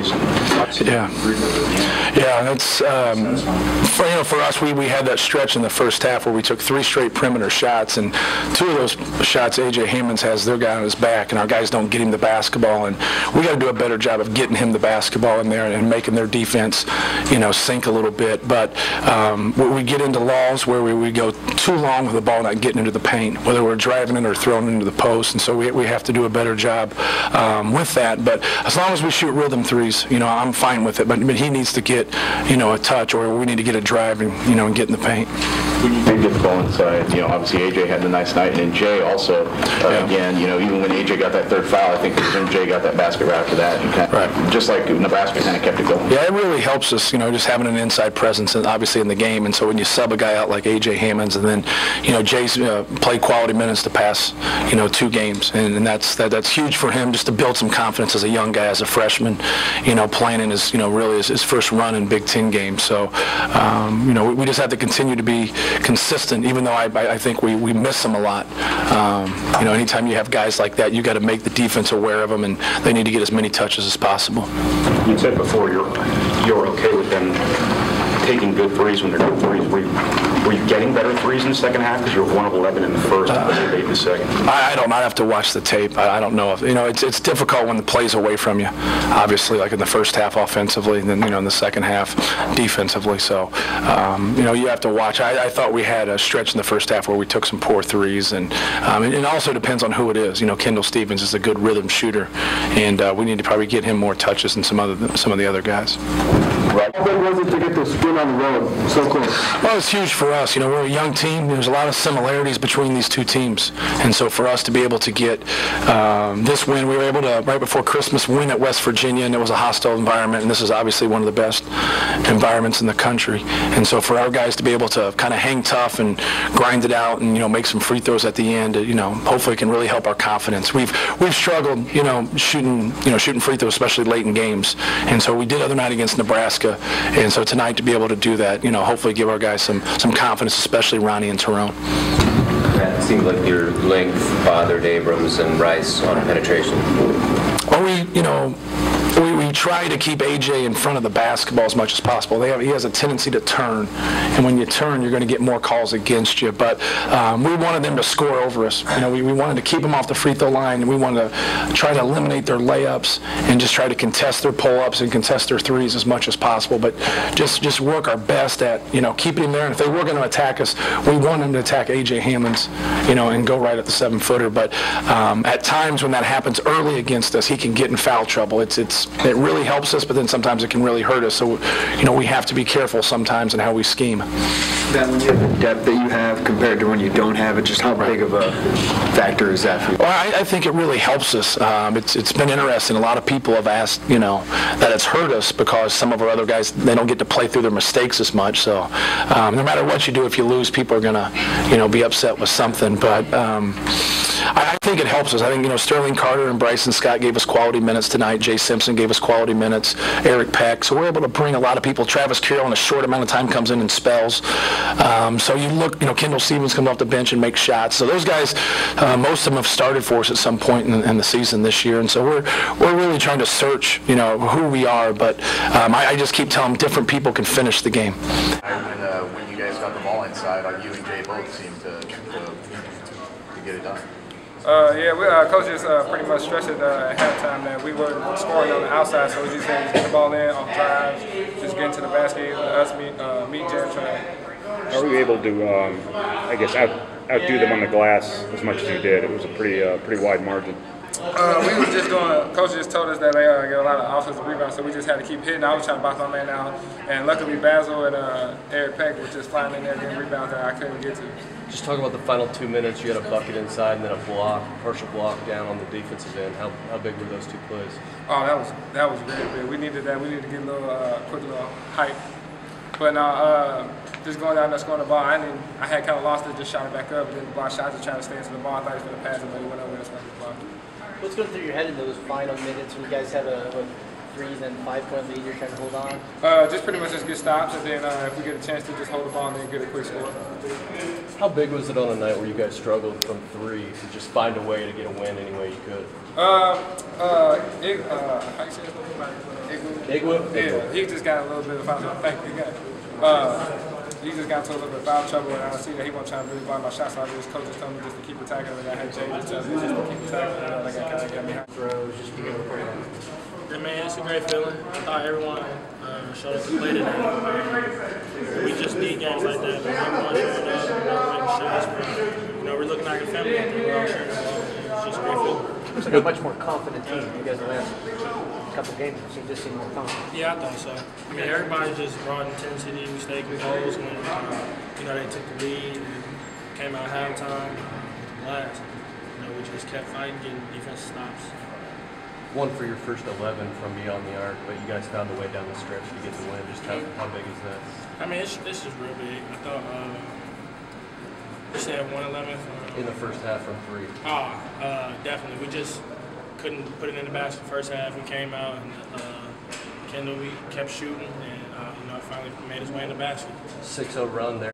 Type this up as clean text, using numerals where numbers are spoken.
threes. Yeah, that's for us. We had that stretch in the first half where we took 3 straight perimeter shots, and 2 of those shots A.J. Hammonds has their guy on his back, and our guys don't get him the basketball, and we got to do a better job of getting him the basketball in there and making their defense, sink a little bit. But we get into laws where we go too long with the ball not getting into the paint, whether we're driving it or throwing it into the post, and so we have to do a better job with that. But as long as we shoot rhythm threes, I'm fine with it. But he needs to get, a touch, or we need to get a drive and, and get in the paint. When you did get the ball inside, obviously A.J. had the nice night, and then Jay also, again, even when A.J. got that 3rd foul, I think Jay got that basket right after that. And just like Nebraska kind of kept it going. Yeah, it really helps us, just having an inside presence, and obviously in the game. And so when you sub a guy out like A.J. Hammonds, and then, Jay's played quality minutes the past, 2 games, and that's huge for him just to build some confidence as a young guy, as a freshman, playing in his, really his first run in Big Ten games. So, we just have to continue to be consistent, even though I think we miss them a lot. Anytime you have guys like that, you got to make the defense aware of them, and they need to get as many touches as possible. You said before you're okay with them taking good threes when they're good threes. Were you getting better threes in the second half because you were 1 of 11 in the first and 8 in the second? I don't. I have to watch the tape. I don't know if it's difficult when the play's away from you. Obviously, like in the first half offensively, and then in the second half defensively. So you have to watch. I thought we had a stretch in the first half where we took some poor threes, and it also depends on who it is. Kendall Stevens is a good rhythm shooter, and we need to probably get him more touches than some of the other guys. Right. How big was it to get this spin on the road so close? Well, it's huge for us. We're a young team. There's a lot of similarities between these 2 teams. And so for us to be able to get this win, we were able to, right before Christmas, win at West Virginia, and it was a hostile environment, and this is obviously one of the best environments in the country. And so for our guys to be able to kind of hang tough and grind it out and, make some free throws at the end, hopefully it can really help our confidence. We've struggled, shooting free throws, especially late in games. And so we did the other night against Nebraska. And so tonight to be able to do that, hopefully give our guys some confidence, especially Ronnie and Tyrone. It seemed like your length bothered Abrams and Rice on penetration. Well, we try to keep A.J. in front of the basketball as much as possible. He has a tendency to turn, and when you turn, you're going to get more calls against you. But we wanted them to score over us. We wanted to keep them off the free throw line, and we wanted to try to eliminate their layups and just try to contest their pull-ups and contest their threes as much as possible. But just work our best at keeping them there. And if they were going to attack us, we want them to attack A.J. Hammonds, and go right at the 7-footer. But at times when that happens early against us, he can get in foul trouble. It really helps us, but then sometimes it can really hurt us. So, we have to be careful sometimes in how we scheme. Then when you have the depth that you have compared to when you don't have it, just how big of a factor is that for you? Well, I think it really helps us. It's been interesting. A lot of people have asked, that it's hurt us because some of our other guys, they don't get to play through their mistakes as much. So no matter what you do, if you lose, people are going to, be upset with something. But I think it helps us. I think, Sterling Carter and Bryson Scott gave us quality minutes tonight. Jay Simpson gave us quality minutes. Eric Peck. So we're able to bring a lot of people. Travis Carroll in a short amount of time comes in and spells. So you look, Kendall Stevens comes off the bench and makes shots. So those guys, most of them have started for us at some point in the season this year. And so we're really trying to search, who we are. But I just keep telling them different people can finish the game. When you guys got the ball inside, you and Jay both seemed to get it done. Coach just pretty much stressed it at halftime that we weren't scoring on the outside, so we just had to get the ball in off drives, just get into the basket, us meet Jam trying. Are we able to, outdo them on the glass as much as you did? It was a pretty wide margin. We was just doing, coach just told us that they get a lot of offensive rebounds, so we just had to keep hitting. I was trying to box my man out, and luckily Basil and Eric Peck were just flying in there getting rebounds that I couldn't get to. Just talk about the final 2 minutes. You had a bucket inside and then a partial block down on the defensive end. How big were those 2 plays? Oh, that was very big. We needed that. We needed to get a little quick little hype. But now, just going down there scoring the ball, I had kind of lost it, just shot it back up, and then the block shot, just trying to stay into the ball. I thought he was going to pass it, but he went over and it's going to be blocked. What's going through your head in those final minutes when you guys have a 3 and 5-point lead you're trying to hold on? Just pretty much just get stops, and then if we get a chance to just hold the ball and then get a quick score. How big was it on a night where you guys struggled from 3 to just find a way to get a win any way you could? How you say it? Big whoop? Yeah, he just got a little bit of foul trouble. Thank you. He just got into a little bit of foul trouble, and I see that he wasn't trying to really block my shots. So his coaches told me just to keep attacking, and I had Jay just tell me just to keep attacking, and I kind of got behind. Throws, just to get a play. Yeah, man, it's a great feeling. I thought everyone showed us to play today. We just need games like that. Everyone showing up, making shots. We're looking like a family. We're all sharing the ball. It's just a great feeling. Looks like a much more confident team. You guys the last couple games just seem more confident. Yeah, I thought so. I mean, everybody just brought intensity. We stayed composed when they took the lead and came out halftime. Last, we just kept fighting, getting defensive stops. One for your first 11 from beyond the arc, but you guys found a way down the stretch to get the win. Just how big is that? I mean, it's just real big. I thought you said 111th. In the first half from 3. Definitely. We just couldn't put it in the basket first half. We came out and Kendall, we kept shooting, and finally made his way in the basket. 6-0 run there.